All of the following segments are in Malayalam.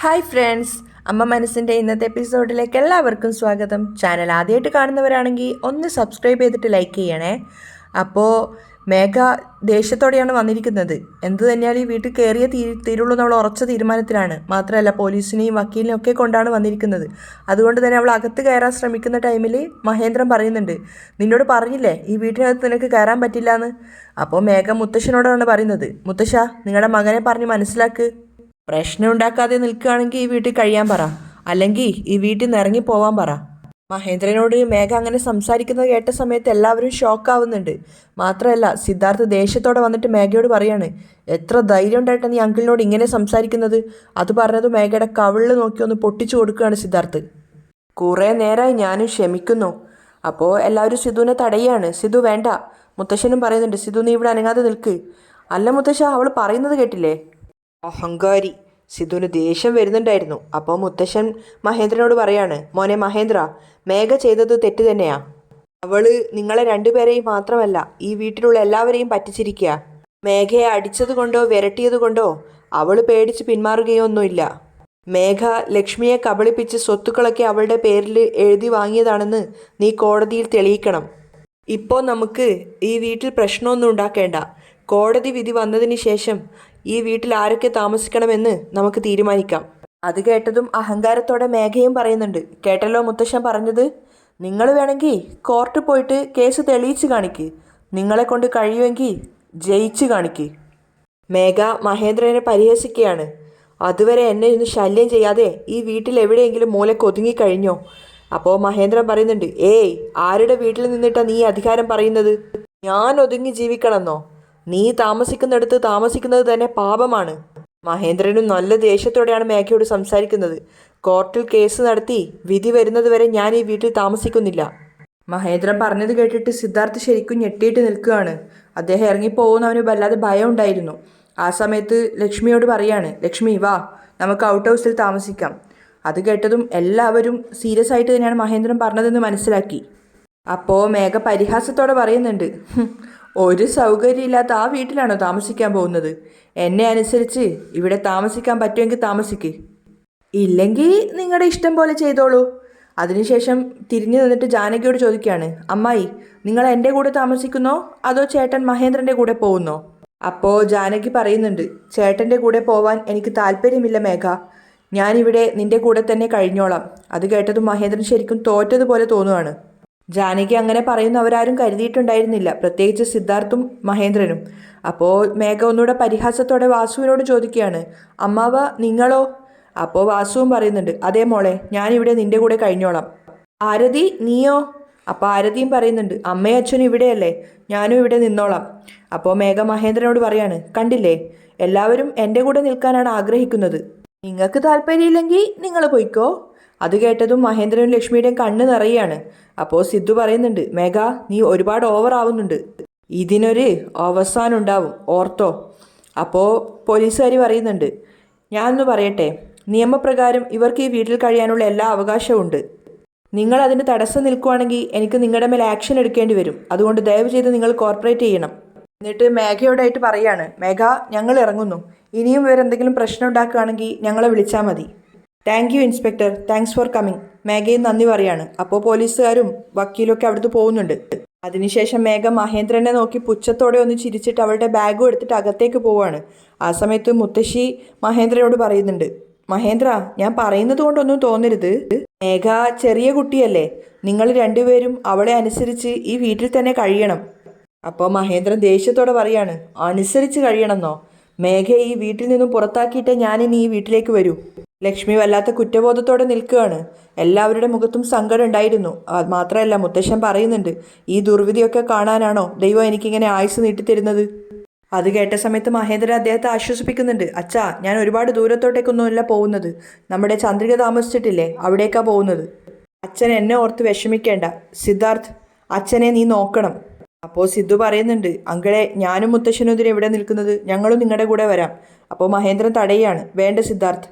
ഹായ് ഫ്രണ്ട്സ്, അമ്മ മനസ്സിൻ്റെ ഇന്നത്തെ എപ്പിസോഡിലേക്ക് എല്ലാവർക്കും സ്വാഗതം. ചാനൽ ആദ്യമായിട്ട് കാണുന്നവരാണെങ്കിൽ ഒന്ന് സബ്സ്ക്രൈബ് ചെയ്തിട്ട് ലൈക്ക് ചെയ്യണേ. അപ്പോൾ മേഘ ദേഷ്യത്തോടെയാണ് വന്നിരിക്കുന്നത്. എന്തു തന്നെയാലും ഈ വീട്ടിൽ കയറിയ തീരുള്ളൂ എന്നുള്ള ഉറച്ച തീരുമാനത്തിലാണ്. മാത്രമല്ല പോലീസിനെയും വക്കീലിനെയും ഒക്കെ കൊണ്ടാണ് വന്നിരിക്കുന്നത്. അതുകൊണ്ട് തന്നെ അവൾ അകത്ത് കയറാൻ ശ്രമിക്കുന്ന ടൈമിൽ മഹേന്ദ്രൻ പറയുന്നുണ്ട്, നിന്നോട് പറഞ്ഞില്ലേ ഈ വീട്ടിനകത്ത് നിനക്ക് കയറാൻ പറ്റില്ല എന്ന്. അപ്പോൾ മേഘ മുത്തശ്ശനോടാണ് പറയുന്നത്, മുത്തശ്ശ നിങ്ങളുടെ മകനെ പറഞ്ഞ് മനസ്സിലാക്ക്. പ്രശ്നം ഉണ്ടാക്കാതെ നിൽക്കുകയാണെങ്കിൽ ഈ വീട്ടിൽ കഴിയാൻ പറ, അല്ലെങ്കിൽ ഈ വീട്ടിൽ നിന്ന് ഇറങ്ങി പോവാൻ പറ. മഹേന്ദ്രനോട് മേഘ അങ്ങനെ സംസാരിക്കുന്നത് കേട്ട സമയത്ത് എല്ലാവരും ഷോക്കാവുന്നുണ്ട്. മാത്രമല്ല സിദ്ധാർത്ഥ് ദേഷ്യത്തോടെ വന്നിട്ട് മേഘയോട് പറയാണ്, എത്ര ധൈര്യം ഉണ്ടായിട്ട് നീ അങ്കിളിനോട് ഇങ്ങനെ സംസാരിക്കുന്നത്. അത് പറഞ്ഞത് മേഘയുടെ കവിളിൽ നോക്കി ഒന്ന് പൊട്ടിച്ചു കൊടുക്കുകയാണ് സിദ്ധാർത്ഥ്. കുറേ നേരമായി ഞാനും ക്ഷമിക്കുന്നു. അപ്പോൾ എല്ലാവരും സിധുവിനെ തടയുകയാണ്. സിധു വേണ്ട. മുത്തശ്ശനും പറയുന്നുണ്ട്, സിധു നീ ഇവിടെ അനങ്ങാതെ നിൽക്ക്. അല്ല മുത്തശ്ശ, അവൾ പറയുന്നത് കേട്ടില്ലേ. അഹങ്കാരി. സിധുവിന് ദേഷ്യം വരുന്നുണ്ടായിരുന്നു. അപ്പോൾ മുത്തശ്ശൻ മഹേന്ദ്രനോട് പറയാണ്, മോനെ മഹേന്ദ്ര, മേഘ ചെയ്തത് തെറ്റ് തന്നെയാ. അവള് നിങ്ങളെ രണ്ടുപേരെയും മാത്രമല്ല ഈ വീട്ടിലുള്ള എല്ലാവരെയും പറ്റിച്ചിരിക്കുക. മേഘയെ അടിച്ചത് കൊണ്ടോ വിരട്ടിയത് കൊണ്ടോ അവള് പേടിച്ച് പിന്മാറുകയൊന്നുമില്ല. മേഘ ലക്ഷ്മിയെ കബളിപ്പിച്ച് സ്വത്തുക്കളൊക്കെ അവളുടെ പേരിൽ എഴുതി വാങ്ങിയതാണെന്ന് നീ കോടതിയിൽ തെളിയിക്കണം. ഇപ്പോൾ നമുക്ക് ഈ വീട്ടിൽ പ്രശ്നമൊന്നും ഉണ്ടാക്കേണ്ട. കോടതി വിധി വന്നതിന് ശേഷം ഈ വീട്ടിൽ ആരൊക്കെ താമസിക്കണമെന്ന് നമുക്ക് തീരുമാനിക്കാം. അത് കേട്ടതും അഹങ്കാരത്തോടെ മേഘയും പറയുന്നുണ്ട്, കേട്ടല്ലോ മുത്തശ്ശൻ പറഞ്ഞത്. നിങ്ങൾ വേണമെങ്കിൽ കോർട്ടിൽ പോയിട്ട് കേസ് തെളിയിച്ച് കാണിക്ക്. നിങ്ങളെ കൊണ്ട് കഴിയുമെങ്കിൽ ജയിച്ച് കാണിക്ക്. മേഘ മഹേന്ദ്രനെ പരിഹസിക്കുകയാണ്. അതുവരെ എന്നെ ഇന്ന് ശല്യം ചെയ്യാതെ ഈ വീട്ടിൽ എവിടെയെങ്കിലും മൂലക്ക് ഒതുങ്ങിക്കഴിഞ്ഞോ. അപ്പോൾ മഹേന്ദ്രൻ പറയുന്നുണ്ട്, ഏയ് ആരുടെ വീട്ടിൽ നിന്നിട്ടാണ് നീ അധികാരം പറയുന്നത്. ഞാൻ ഒതുങ്ങി ജീവിക്കണമെന്നോ? നീ താമസിക്കുന്നിടത്ത് താമസിക്കുന്നത് തന്നെ പാപമാണ്. മഹേന്ദ്രനും നല്ല ദേഷ്യത്തോടെയാണ് മേഘയോട് സംസാരിക്കുന്നത്. കോർട്ടിൽ കേസ് നടത്തി വിധി വരുന്നത് വരെ ഞാൻ ഈ വീട്ടിൽ താമസിക്കുന്നില്ല. മഹേന്ദ്രൻ പറഞ്ഞത് കേട്ടിട്ട് സിദ്ധാർത്ഥ് ശരിക്കും ഞെട്ടിയിട്ട് നിൽക്കുകയാണ്. അദ്ദേഹം ഇറങ്ങിപ്പോകുന്ന അവന് വല്ലാതെ ഭയം ഉണ്ടായിരുന്നു. ആ സമയത്ത് ലക്ഷ്മിയോട് പറയാണ്, ലക്ഷ്മി വാ, നമുക്ക് ഔട്ട് ഹൗസിൽ താമസിക്കാം. അത് കേട്ടതും എല്ലാവരും സീരിയസ് ആയിട്ട് തന്നെയാണ് മഹേന്ദ്രൻ പറഞ്ഞതെന്ന് മനസ്സിലാക്കി. അപ്പോൾ മേഘ പരിഹാസത്തോടെ പറയുന്നുണ്ട്, ഒരു സൗകര്യമില്ലാത്ത ആ വീട്ടിലാണോ താമസിക്കാൻ പോകുന്നത്? എന്നെ അനുസരിച്ച് ഇവിടെ താമസിക്കാൻ പറ്റുമെങ്കിൽ താമസിക്ക്, ഇല്ലെങ്കിൽ നിങ്ങളുടെ ഇഷ്ടം പോലെ ചെയ്തോളൂ. അതിനുശേഷം തിരിഞ്ഞു നിന്നിട്ട് ജാനകിയോട് ചോദിക്കുകയാണ്, അമ്മായി നിങ്ങൾ എൻ്റെ കൂടെ താമസിക്കുന്നോ അതോ ചേട്ടൻ മഹേന്ദ്രൻ്റെ കൂടെ പോകുന്നോ? അപ്പോൾ ജാനകി പറയുന്നുണ്ട്, ചേട്ടൻ്റെ കൂടെ പോവാൻ എനിക്ക് താല്പര്യമില്ല മേഘ, ഞാനിവിടെ നിൻ്റെ കൂടെ തന്നെ കഴിഞ്ഞോളാം. അത് കേട്ടതും മഹേന്ദ്രൻ ശരിക്കും തോറ്റതുപോലെ തോന്നുവാണ്. ജാനകി അങ്ങനെ പറയുന്നവരാരും കരുതിയിട്ടുണ്ടായിരുന്നില്ല, പ്രത്യേകിച്ച് സിദ്ധാർത്ഥും മഹേന്ദ്രനും. അപ്പോൾ മേഘ ഒന്നുകൂടെ പരിഹാസത്തോടെ വാസുവിനോട് ചോദിക്കുകയാണ്, അമ്മാവ നിങ്ങളോ? അപ്പോൾ വാസുവും പറയുന്നുണ്ട്, അതേ മോളെ, ഞാനിവിടെ നിൻ്റെ കൂടെ കഴിഞ്ഞോളാം. ആരതി നീയോ? അപ്പോൾ ആരതിയും പറയുന്നുണ്ട്, അമ്മയും അച്ഛനും ഇവിടെയല്ലേ, ഞാനും ഇവിടെ നിന്നോളാം. അപ്പോൾ മേഘ മഹേന്ദ്രനോട് പറയാണ്, കണ്ടില്ലേ, എല്ലാവരും എൻ്റെ കൂടെ നിൽക്കാനാണ് ആഗ്രഹിക്കുന്നത്. നിങ്ങൾക്ക് താല്പര്യമില്ലെങ്കിൽ നിങ്ങൾ പോയിക്കോ. അത് കേട്ടതും മഹേന്ദ്രനും ലക്ഷ്മിയുടെയും കണ്ണ് നിറയാണ്. അപ്പോൾ സിദ്ധു പറയുന്നുണ്ട്, മേഘ നീ ഒരുപാട് ഓവർ ആവുന്നുണ്ട്, ഇതിനൊരു അവസാനം ഉണ്ടാവും, ഓർത്തോ. അപ്പോൾ പോലീസുകാർ പറയുന്നുണ്ട്, ഞാനൊന്ന് പറയട്ടെ, നിയമപ്രകാരം ഇവർക്ക് ഈ വീട്ടിൽ കഴിയാനുള്ള എല്ലാ അവകാശവും ഉണ്ട്. നിങ്ങൾ അതിന് തടസ്സം നിൽക്കുവാണെങ്കിൽ എനിക്ക് നിങ്ങളുടെ മേൽ ആക്ഷൻ എടുക്കേണ്ടി വരും. അതുകൊണ്ട് ദയവ് ചെയ്ത് നിങ്ങൾ കോർപ്പറേറ്റ് ചെയ്യണം. എന്നിട്ട് മേഘയോടായിട്ട് പറയാണ്, മേഘ ഞങ്ങൾ ഇറങ്ങുന്നു. ഇനിയും വേറെന്തെങ്കിലും പ്രശ്നം ഉണ്ടാക്കുകയാണെങ്കിൽ ഞങ്ങളെ വിളിച്ചാൽ മതി. Thank you inspector, thanks for coming. മേഘയും നന്ദി പറയാണ്. അപ്പോൾ പോലീസുകാരും വക്കീലൊക്കെ അവിടുത്തെ പോകുന്നുണ്ട്. അതിനുശേഷം മേഘ മഹേന്ദ്രനെ നോക്കി പുച്ഛത്തോടെ ഒന്ന് ചിരിച്ചിട്ട് അവളുടെ ബാഗും എടുത്തിട്ട് അകത്തേക്ക് പോവാണ്. ആ സമയത്ത് മുത്തശ്ശി മഹേന്ദ്രനോട് പറയുന്നുണ്ട്, മഹേന്ദ്ര ഞാൻ പറയുന്നത് കൊണ്ടൊന്നും തോന്നരുത്, മേഘ ചെറിയ കുട്ടിയല്ലേ, നിങ്ങൾ രണ്ടുപേരും അവളെ അനുസരിച്ച് ഈ വീട്ടിൽ തന്നെ കഴിയണം. അപ്പോൾ മഹേന്ദ്രൻ ദേഷ്യത്തോടെ പറയാണ്, അനുസരിച്ച് കഴിയണമെന്നോ? മേഘയെ ഈ വീട്ടിൽ നിന്നും പുറത്താക്കിയിട്ടേ ഞാനിനി ഈ വീട്ടിലേക്ക് വരൂ. ലക്ഷ്മി വല്ലാത്ത കുറ്റബോധത്തോടെ നിൽക്കുകയാണ്. എല്ലാവരുടെ മുഖത്തും സങ്കടം ഉണ്ടായിരുന്നു. മാത്രമല്ല മുത്തശ്ശൻ പറയുന്നുണ്ട്, ഈ ദുർവിധിയൊക്കെ കാണാനാണോ ദൈവം എനിക്കിങ്ങനെ ആയുസ് നീട്ടിത്തരുന്നത്. അത് കേട്ട സമയത്ത് മഹേന്ദ്രൻ അദ്ദേഹത്തെ ആശ്വസിപ്പിക്കുന്നുണ്ട്, അച്ഛാ ഞാൻ ഒരുപാട് ദൂരത്തോട്ടേക്കൊന്നുമല്ല പോകുന്നത്, നമ്മുടെ ചന്ദ്രിക താമസിച്ചിട്ടില്ലേ അവിടേക്കാണ് പോകുന്നത്. അച്ഛൻ എന്നെ ഓർത്ത് വിഷമിക്കേണ്ട. സിദ്ധാർത്ഥ്, അച്ഛനെ നീ നോക്കണം. അപ്പോൾ സിദ്ധു പറയുന്നുണ്ട്, അങ്കിളെ ഞാനും മുത്തശ്ശനും ഇതിന് ഇവിടെ നിൽക്കുന്നത്, ഞങ്ങളും നിങ്ങളുടെ കൂടെ വരാം. അപ്പോൾ മഹേന്ദ്രൻ തടയുകയാണ്, വേണ്ട സിദ്ധാർത്ഥ്,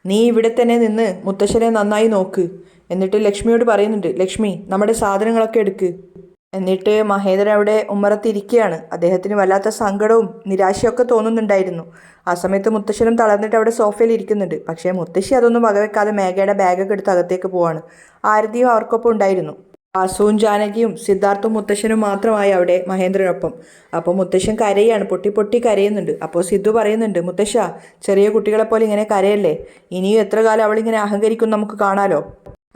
നീ ഇവിടെ തന്നെ നിന്ന് മുത്തശ്ശനെ നന്നായി നോക്ക്. എന്നിട്ട് ലക്ഷ്മിയോട് പറയുന്നുണ്ട്, ലക്ഷ്മി നമ്മുടെ സാധനങ്ങളൊക്കെ എടുക്ക്. എന്നിട്ട് മഹേന്ദ്രൻ അവിടെ ഉമ്മറത്തിരിക്കുകയാണ്. അദ്ദേഹത്തിന് വല്ലാത്ത സങ്കടവും നിരാശയൊക്കെ തോന്നുന്നുണ്ടായിരുന്നു. ആ സമയത്ത് മുത്തശ്ശനും തളർന്നിട്ട് അവിടെ സോഫയിൽ ഇരിക്കുന്നുണ്ട്. പക്ഷേ മുത്തശ്ശി അതൊന്നും വകവെക്കാതെ മേഘയുടെ ബാഗൊക്കെ എടുത്ത് അകത്തേക്ക് പോവാണ്. ആരതിയും അവർക്കൊപ്പം ഉണ്ടായിരുന്നു. വാസുവും ജാനകിയും സിദ്ധാർത്ഥും മുത്തശ്ശനും മാത്രമായി അവിടെ മഹേന്ദ്രനൊപ്പം. അപ്പോൾ മുത്തശ്ശൻ കരയാണ്, പൊട്ടി പൊട്ടി കരയുന്നുണ്ട്. അപ്പോൾ സിദ്ധു പറയുന്നുണ്ട്, മുത്തശ്ശ, ചെറിയ കുട്ടികളെപ്പോലെ ഇങ്ങനെ കരയല്ലേ, ഇനിയും എത്ര കാലം അവളിങ്ങനെ അഹങ്കരിക്കും, നമുക്ക് കാണാലോ.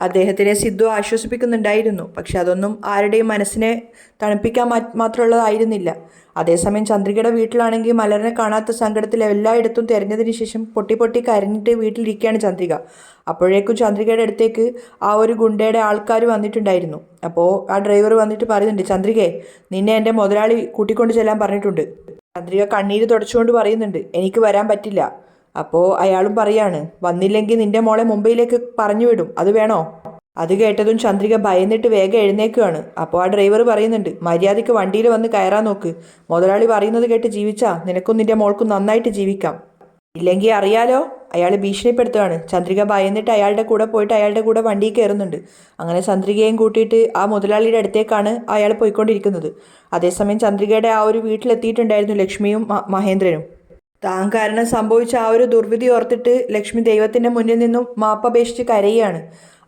അദ്ദേഹത്തിനെ സിദ്ധു ആശ്വസിപ്പിക്കുന്നുണ്ടായിരുന്നു. പക്ഷെ അതൊന്നും ആരുടെയും മനസ്സിനെ തണുപ്പിക്കാൻ മാത്രമുള്ളതായിരുന്നില്ല. അതേസമയം ചന്ദ്രികയുടെ വീട്ടിലാണെങ്കിൽ മലറിനെ കാണാത്ത സങ്കടത്തിൽ എല്ലായിടത്തും തിരഞ്ഞതിന് ശേഷം പൊട്ടി പൊട്ടി കരഞ്ഞിട്ട് വീട്ടിലിരിക്കുകയാണ് ചന്ദ്രിക. അപ്പോഴേക്കും ചന്ദ്രികയുടെ അടുത്തേക്ക് ആ ഒരു ഗുണ്ടയുടെ ആൾക്കാർ വന്നിട്ടുണ്ടായിരുന്നു. അപ്പോൾ ആ ഡ്രൈവർ വന്നിട്ട് പറയുന്നുണ്ട്, ചന്ദ്രികയെ, നിന്നെ എൻ്റെ മുതലാളി കൂട്ടിക്കൊണ്ട് ചെല്ലാൻ പറഞ്ഞിട്ടുണ്ട്. ചന്ദ്രിക കണ്ണീര് തുടച്ചുകൊണ്ട് പറയുന്നുണ്ട്, എനിക്ക് വരാൻ പറ്റില്ല. അപ്പോൾ അയാളും പറയാണ്, വന്നില്ലെങ്കിൽ നിന്റെ മോളെ മുംബൈയിലേക്ക് പറഞ്ഞു വിടും, അത് വേണോ? അത് കേട്ടതും ചന്ദ്രിക ഭയന്നിട്ട് വേഗം എഴുന്നേക്കുകയാണ്. അപ്പോൾ ആ ഡ്രൈവർ പറയുന്നുണ്ട്, മര്യാദയ്ക്ക് വണ്ടിയിൽ വന്ന് കയറാൻ നോക്ക്. മുതലാളി പറയുന്നത് കേട്ട് ജീവിച്ചാ നിനക്കും നിന്റെ മോൾക്കും നന്നായിട്ട് ജീവിക്കാം. ഇല്ലെങ്കിൽ അറിയാലോ. അയാൾ ഭീഷണിപ്പെടുത്തുകയാണ്. ചന്ദ്രിക ഭയന്നിട്ട് അയാളുടെ കൂടെ പോയിട്ട് അയാളുടെ കൂടെ വണ്ടിയിൽ കയറുന്നുണ്ട്. അങ്ങനെ ചന്ദ്രികയും കൂട്ടിയിട്ട് ആ മുതലാളിയുടെ അടുത്തേക്കാണ് അയാൾ പോയിക്കൊണ്ടിരിക്കുന്നത്. അതേസമയം ചന്ദ്രികയുടെ ആ ഒരു വീട്ടിലെത്തിയിട്ടുണ്ടായിരുന്നു ലക്ഷ്മിയും മഹേന്ദ്രനും. താൻ കാരണം സംഭവിച്ച ആ ഒരു ദുർവിധി ഓർത്തിട്ട് ലക്ഷ്മി ദൈവത്തിൻ്റെ മുന്നിൽ നിന്നും മാപ്പപേക്ഷിച്ച് കരയുകയാണ്.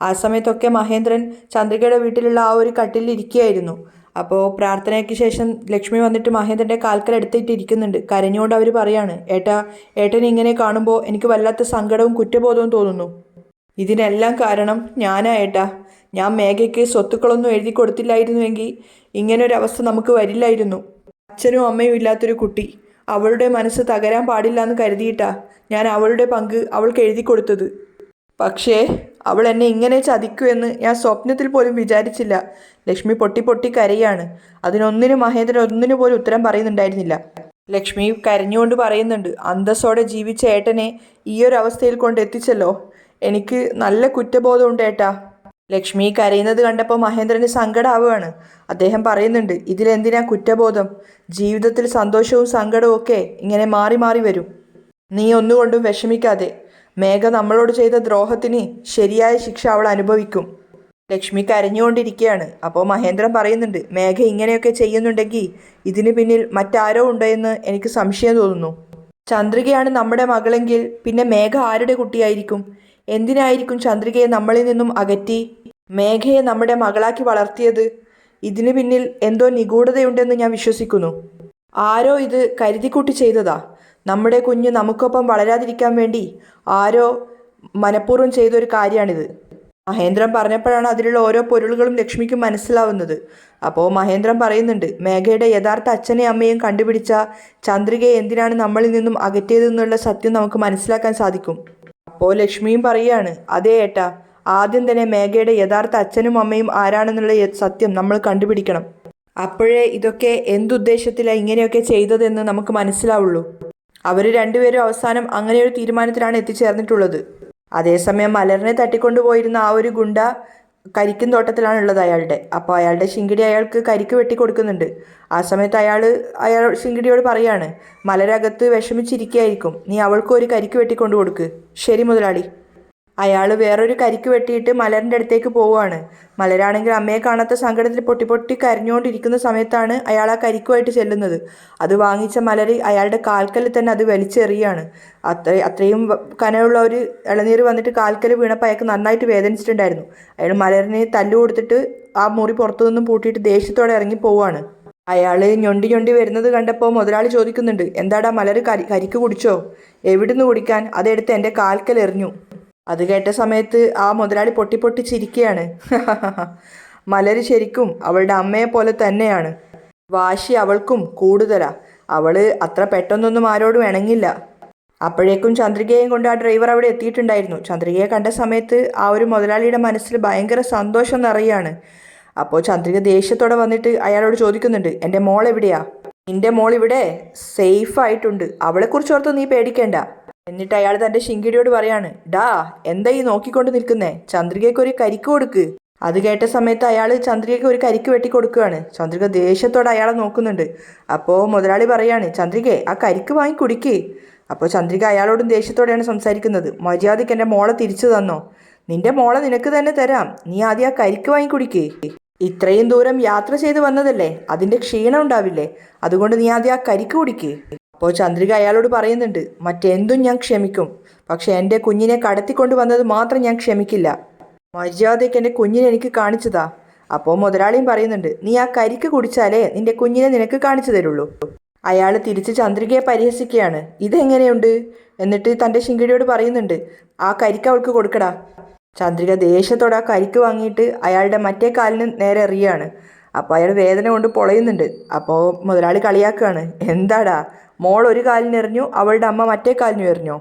ആ സമയത്തൊക്കെ മഹേന്ദ്രൻ ചന്ദ്രികയുടെ വീട്ടിലുള്ള ആ ഒരു കട്ടിലിൽ ഇരിക്കുകയായിരുന്നു. അപ്പോൾ പ്രാർത്ഥനയ്ക്ക് ശേഷം ലക്ഷ്മി വന്നിട്ട് മഹേന്ദ്രൻ്റെ കാൽക്കൽ എടുത്തിട്ട് ഇരിക്കുന്നുണ്ട്. കരഞ്ഞുകൊണ്ട് അവർ പറയാണ്, ഏട്ടൻ ഇങ്ങനെ കാണുമ്പോൾ എനിക്ക് വല്ലാത്ത സങ്കടവും കുറ്റബോധവും തോന്നുന്നു. ഇതിനെല്ലാം കാരണം ഞാനാ ഏട്ടാ. ഞാൻ മേഘയ്ക്ക് സ്വത്തുക്കളൊന്നും എഴുതി കൊടുത്തില്ലായിരുന്നുവെങ്കിൽ ഇങ്ങനൊരവസ്ഥ നമുക്ക് വരില്ലായിരുന്നു. അച്ഛനും അമ്മയും ഇല്ലാത്തൊരു കുട്ടി, അവളുടെ മനസ്സ് തകരാൻ പാടില്ല എന്ന് കരുതിയിട്ടാ ഞാൻ അവളുടെ പങ്ക് അവൾക്ക് എഴുതി കൊടുത്തത്. പക്ഷേ അവൾ എന്നെ ഇങ്ങനെ ചതിക്കുമെന്ന് ഞാൻ സ്വപ്നത്തിൽ പോലും വിചാരിച്ചില്ല. ലക്ഷ്മി പൊട്ടി പൊട്ടി കരയാണ്. അതിനൊന്നിനും മഹേന്ദ്രൻ ഒന്നിനു പോലും ഉത്തരം പറയുന്നുണ്ടായിരുന്നില്ല. ലക്ഷ്മി കരഞ്ഞുകൊണ്ട് പറയുന്നുണ്ട്, അന്തസ്സോടെ ജീവിച്ച ഏട്ടനെ ഈ ഒരു അവസ്ഥയിൽ കൊണ്ട് എത്തിച്ചല്ലോ, എനിക്ക് നല്ല കുറ്റബോധമുണ്ട് ഏട്ടാ. ലക്ഷ്മി കരയുന്നത് കണ്ടപ്പോൾ മഹേന്ദ്രന് സങ്കടമാവുകയാണ്. അദ്ദേഹം പറയുന്നുണ്ട്, ഇതിലെന്തിനാ കുറ്റബോധം? ജീവിതത്തിൽ സന്തോഷവും സങ്കടവും ഒക്കെ ഇങ്ങനെ മാറി മാറി വരും. നീ ഒന്നുകൊണ്ടും വിഷമിക്കാതെ. മേഘ നമ്മളോട് ചെയ്ത ദ്രോഹത്തിന് ശരിയായ ശിക്ഷ അവൾ അനുഭവിക്കും. ലക്ഷ്മി കരഞ്ഞുകൊണ്ടിരിക്കുകയാണ്. അപ്പോൾ മഹേന്ദ്രൻ പറയുന്നുണ്ട്, മേഘ ഇങ്ങനെയൊക്കെ ചെയ്യുന്നുണ്ടെങ്കിൽ ഇതിന് പിന്നിൽ മറ്റാരോ ഉണ്ടോ എന്ന് എനിക്ക് സംശയം തോന്നുന്നു. ചന്ദ്രികയാണ് നമ്മുടെ മകളെങ്കിൽ പിന്നെ മേഘ ആരുടെ കുട്ടിയായിരിക്കും? എന്തിനായിരിക്കും ചന്ദ്രികയെ നമ്മളിൽ നിന്നും അകറ്റി മേഘയെ നമ്മുടെ മകളാക്കി വളർത്തിയത്? ഇതിന് പിന്നിൽ എന്തോ നിഗൂഢതയുണ്ടെന്ന് ഞാൻ വിശ്വസിക്കുന്നു. ആരോ ഇത് കരുതിക്കൂട്ടി ചെയ്തതാ. നമ്മുടെ കുഞ്ഞ് നമുക്കൊപ്പം വളരാതിരിക്കാൻ വേണ്ടി ആരോ മനഃപൂർവ്വം ചെയ്തൊരു കാര്യമാണിത്. മഹേന്ദ്രൻ പറഞ്ഞപ്പോഴാണ് അതിലുള്ള ഓരോ പൊരുളുകളും ലക്ഷ്മിക്ക് മനസ്സിലാവുന്നത്. അപ്പോൾ മഹേന്ദ്രൻ പറയുന്നുണ്ട്, മേഘയുടെ യഥാർത്ഥ അച്ഛനെയും അമ്മയും കണ്ടുപിടിച്ച ചന്ദ്രികയെ എന്തിനാണ് നമ്മളിൽ നിന്നും അകറ്റിയതെന്നുള്ള സത്യം നമുക്ക് മനസ്സിലാക്കാൻ സാധിക്കും. അപ്പോൾ ലക്ഷ്മിയും പറയുകയാണ്, അതേ ഏട്ടാ, ആദ്യം തന്നെ മേഘയുടെ യഥാർത്ഥ അച്ഛനും അമ്മയും ആരാണെന്നുള്ള സത്യം നമ്മൾ കണ്ടുപിടിക്കണം. അപ്പോഴേ ഇതൊക്കെ എന്തുദ്ദേശത്തിലാണ് ഇങ്ങനെയൊക്കെ ചെയ്തതെന്ന് നമുക്ക് മനസ്സിലാവുള്ളൂ. അവർ രണ്ടുപേരും അവസാനം അങ്ങനെയൊരു തീരുമാനത്തിലാണ് എത്തിച്ചേർന്നിട്ടുള്ളത്. അതേസമയം മലറിനെ തട്ടിക്കൊണ്ടുപോയിരുന്ന ആ ഒരു ഗുണ്ട കരിക്കും തോട്ടത്തിലാണുള്ളത് അയാളുടെ. അപ്പോൾ അയാളുടെ ശിങ്കിടി അയാൾക്ക് കരിക്ക് വെട്ടി കൊടുക്കുന്നുണ്ട്. ആ സമയത്ത് അയാൾ ശിങ്കിടിയോട് പറയാണ്, മലരകത്ത് വിഷമിച്ചിരിക്കുകയായിരിക്കും, നീ അവൾക്ക് ഒരു കരിക്ക് വെട്ടിക്കൊണ്ടു കൊടുക്ക്. ശരി മുതലാളി. അയാൾ വേറൊരു കരിക്ക് വെട്ടിയിട്ട് മലറിൻ്റെ അടുത്തേക്ക് പോവുകയാണ്. മലരാണെങ്കിൽ അമ്മയെ കാണാത്ത സങ്കടത്തിൽ പൊട്ടി പൊട്ടി കരഞ്ഞുകൊണ്ടിരിക്കുന്ന സമയത്താണ് അയാൾ ആ കരിക്കുമായിട്ട് ചെല്ലുന്നത്. അത് വാങ്ങിച്ച മലര് അയാളുടെ കാൽക്കല്ലിൽ തന്നെ അത് വലിച്ചെറിയാണ്. അത്രയും കനമുള്ള ഒരു ഇളനീർ വന്നിട്ട് കാൽക്കൽ വീണപ്പോൾ അയാൾക്ക് നന്നായിട്ട് വേദനിച്ചിട്ടുണ്ടായിരുന്നു. അയാൾ മലറിന് തല്ലു കൊടുത്തിട്ട് ആ മുറി പുറത്തു നിന്നും പൂട്ടിയിട്ട് ദേഷ്യത്തോടെ ഇറങ്ങി പോവുകയാണ്. അയാൾ ഞൊണ്ടി ഞൊണ്ടി വരുന്നത് കണ്ടപ്പോൾ മുതലാളി ചോദിക്കുന്നുണ്ട്, എന്താടാ മലര് കരിക്ക് കുടിച്ചോ? എവിടുന്ന് കുടിക്കാൻ? അതെടുത്ത് എൻ്റെ കാൽക്കൽ എറിഞ്ഞു. അത് കേട്ട സമയത്ത് ആ മുതലാളി പൊട്ടി പൊട്ടി ചിരിക്കുകയാണ്. മലര് ശരിക്കും അവളുടെ അമ്മയെ പോലെ തന്നെയാണ്. വാശി അവൾക്കും കൂടുതലാ. അവൾ അത്ര പെട്ടെന്നൊന്നും ആരോടും ഇണങ്ങില്ല. അപ്പോഴേക്കും ചന്ദ്രികയും കൊണ്ട് ആ ഡ്രൈവർ അവിടെ എത്തിയിട്ടുണ്ടായിരുന്നു. ചന്ദ്രികയെ കണ്ട സമയത്ത് ആ ഒരു മുതലാളിയുടെ മനസ്സിൽ ഭയങ്കര സന്തോഷം നിറയാണ്. അപ്പോൾ ചന്ദ്രിക ദേഷ്യത്തോടെ വന്നിട്ട് അയാളോട് ചോദിക്കുന്നുണ്ട്, എൻ്റെ മോൾ എവിടെയാ? നിന്റെ മോൾ ഇവിടെ സേഫായിട്ടുണ്ട്, അവളെക്കുറിച്ച് ഓർത്ത് നീ പേടിക്കേണ്ട. എന്നിട്ട് അയാൾ തൻ്റെ ശിങ്കിടിയോട് പറയാണ്, ഡാ, എന്താ ഈ നോക്കിക്കൊണ്ട് നിൽക്കുന്നേ? ചന്ദ്രികയ്ക്ക് ഒരു കരിക്ക് കൊടുക്ക്. അത് കേട്ട സമയത്ത് അയാൾ ചന്ദ്രികയ്ക്ക് ഒരു കരിക്ക് വെട്ടി കൊടുക്കുകയാണ്. ചന്ദ്രിക ദേഷ്യത്തോടെ അയാളെ നോക്കുന്നുണ്ട്. അപ്പോൾ മുതലാളി പറയാണ്, ചന്ദ്രികയെ ആ കരിക്ക് വാങ്ങി കുടിക്ക്. അപ്പോൾ ചന്ദ്രിക അയാളോടും ദേഷ്യത്തോടെയാണ് സംസാരിക്കുന്നത്. മര്യാദയ്ക്ക് എൻ്റെ മോളെ തിരിച്ചു തന്നോ? നിന്റെ മോളെ നിനക്ക് തന്നെ തരാം, നീ ആദ്യം ആ കരിക്ക് വാങ്ങി കുടിക്ക്. ഇത്രയും ദൂരം യാത്ര ചെയ്ത് വന്നതല്ലേ, അതിൻ്റെ ക്ഷീണം ഉണ്ടാവില്ലേ? അതുകൊണ്ട് നീ ആദ്യം ആ കരിക്ക് കുടിക്ക്. അപ്പോൾ ചന്ദ്രിക അയാളോട് പറയുന്നുണ്ട്, മറ്റെന്തും ഞാൻ ക്ഷമിക്കും, പക്ഷെ എൻ്റെ കുഞ്ഞിനെ കടത്തിക്കൊണ്ട് വന്നത് മാത്രം ഞാൻ ക്ഷമിക്കില്ല. മര്യാദയ്ക്ക് എൻ്റെ കുഞ്ഞിനെ എനിക്ക് കാണിച്ചതാ. അപ്പോൾ മുതലാളിയും പറയുന്നുണ്ട്, നീ ആ കരിക്ക് കുടിച്ചാലേ നിന്റെ കുഞ്ഞിനെ നിനക്ക് കാണിച്ചു തരുള്ളൂ. അയാൾ തിരിച്ച് ചന്ദ്രികയെ പരിഹസിക്കുകയാണ്. ഇതെങ്ങനെയുണ്ട്? എന്നിട്ട് തൻ്റെ ശിങ്കിടിയോട് പറയുന്നുണ്ട്, ആ കരിക്ക് അവൾക്ക് കൊടുക്കടാ. ചന്ദ്രിക ദേഷ്യത്തോടെ ആ കരിക്ക് വാങ്ങിയിട്ട് അയാളുടെ മറ്റേ കാലിന് നേരെ എറിയാണ്. അപ്പോൾ അയാൾ വേദന കൊണ്ട് പൊളയുന്നുണ്ട്. അപ്പോൾ മുതലാളി കളിയാക്കുകയാണ്, എന്താടാ മോൾ ഒരു കാലിന് എറിഞ്ഞു, അവളുടെ അമ്മ മറ്റേ കാലിനും എറിഞ്ഞോ?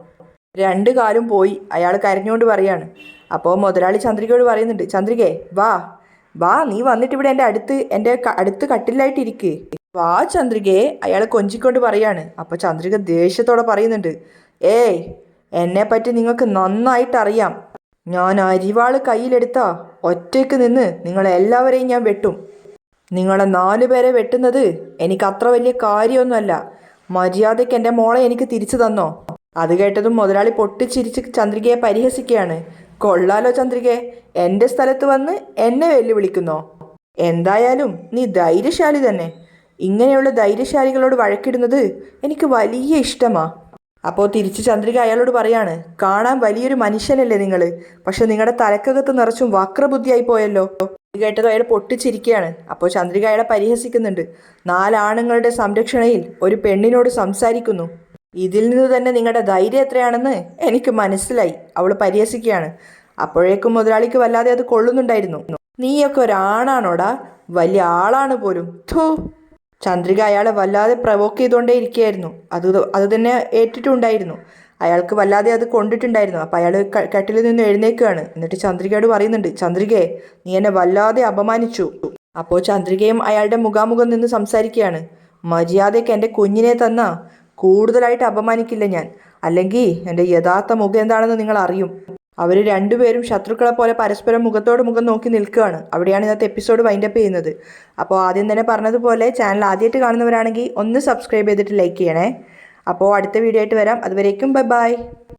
രണ്ട് കാലും പോയി. അയാൾ കരഞ്ഞുകൊണ്ട് പറയാണ്. അപ്പോൾ മുതലാളി ചന്ദ്രികയോട് പറയുന്നുണ്ട്, ചന്ദ്രികേ വാ വാ, നീ വന്നിട്ട് ഇവിടെ എൻ്റെ അടുത്ത് കട്ടിലായിട്ടിരിക്ക്. വാ ചന്ദ്രികയെ, അയാൾ കൊഞ്ചിക്കൊണ്ട് പറയാണ്. അപ്പോൾ ചന്ദ്രിക ദേഷ്യത്തോടെ പറയുന്നുണ്ട്, ഏയ് എന്നെപ്പറ്റി നിങ്ങൾക്ക് നന്നായിട്ട് അറിയാം. ഞാൻ അരിവാൾ കയ്യിലെടുത്താ ഒറ്റയ്ക്ക് നിന്ന് നിങ്ങളെല്ലാവരെയും ഞാൻ വെട്ടും. നിങ്ങളെ 4 പേരെ വെട്ടുന്നത് എനിക്ക് അത്ര വലിയ കാര്യമൊന്നുമല്ല. മര്യാദയ്ക്ക് എൻ്റെ മോളെ എനിക്ക് തിരിച്ചു തന്നോ? അത് കേട്ടതും മുതലാളി പൊട്ടിച്ചിരിച്ച് ചന്ദ്രികയെ പരിഹസിക്കുകയാണ്. കൊള്ളാലോ ചന്ദ്രികയെ, എൻ്റെ സ്ഥലത്ത് വന്ന് എന്നെ വെല്ലുവിളിക്കുന്നോ? എന്തായാലും നീ ധൈര്യശാലി തന്നെ. ഇങ്ങനെയുള്ള ധൈര്യശാലികളോട് വഴക്കിടുന്നത് എനിക്ക് വലിയ ഇഷ്ടമാ. അപ്പോൾ തിരിച്ച് ചന്ദ്രിക അയാളോട് പറയാണ്, കാണാൻ വലിയൊരു മനുഷ്യനല്ലേ നിങ്ങൾ, പക്ഷെ നിങ്ങളുടെ തലക്കകത്ത് നിറച്ചും വക്രബുദ്ധിയായി പോയല്ലോ. ഇത് കേട്ടത് അയാൾ പൊട്ടിച്ചിരിക്കുകയാണ്. അപ്പോൾ ചന്ദ്രിക അയാളെ പരിഹസിക്കുന്നുണ്ട്. 4 ആണുങ്ങളുടെ സംരക്ഷണയിൽ ഒരു പെണ്ണിനോട് സംസാരിക്കുന്നു. ഇതിൽ നിന്ന് തന്നെ നിങ്ങളുടെ ധൈര്യം എത്രയാണെന്ന് എനിക്ക് മനസ്സിലായി. അവൾ പരിഹസിക്കുകയാണ്. അപ്പോഴേക്കും മുതലാളിക്ക് വല്ലാതെ അത് കൊള്ളുന്നുണ്ടായിരുന്നു. നീയൊക്കെ ഒരാണാണോടാ? വലിയ ആളാണ് പോലും. ഥൂ. ചന്ദ്രിക അയാളെ വല്ലാതെ പ്രവോക്ക് ചെയ്തുകൊണ്ടേ ഇരിക്കുകയായിരുന്നു. അത് തന്നെ ഏറ്റിട്ടുണ്ടായിരുന്നു. അയാൾക്ക് വല്ലാതെ അത് കൊണ്ടിട്ടുണ്ടായിരുന്നു. അപ്പോൾ അയാൾ കട്ടിലിൽ നിന്ന് എഴുന്നേൽക്കുകയാണ്. എന്നിട്ട് ചന്ദ്രികയോട് പറയുന്നുണ്ട്, ചന്ദ്രികയെ നീ എന്നെ വല്ലാതെ അപമാനിച്ചു. അപ്പോൾ ചന്ദ്രികയും അയാളുടെ മുഖാമുഖം നിന്ന് സംസാരിക്കുകയാണ്. മര്യാദയ്ക്ക് എൻ്റെ കുഞ്ഞിനെ തന്നാ കൂടുതലായിട്ട് അപമാനിക്കില്ല ഞാൻ, അല്ലെങ്കിൽ എൻ്റെ യഥാർത്ഥ മുഖം എന്താണെന്ന് നിങ്ങൾ അറിയും. അവർ രണ്ടുപേരും ശത്രുക്കളെ പോലെ പരസ്പരം മുഖത്തോട് മുഖം നോക്കി നിൽക്കുകയാണ്. അവിടെയാണ് ഇന്നത്തെ എപ്പിസോഡ് വൈൻഡപ്പ് ചെയ്യുന്നത്. അപ്പോൾ ആദ്യം തന്നെ പറഞ്ഞതുപോലെ ചാനൽ ആദ്യമായിട്ട് കാണുന്നവരാണെങ്കിൽ ഒന്ന് സബ്സ്ക്രൈബ് ചെയ്തിട്ട് ലൈക്ക് ചെയ്യണേ. അപ്പോൾ അടുത്ത വീഡിയോ ആയിട്ട് വരാം. അതുവരേക്കും ബൈ ബൈ.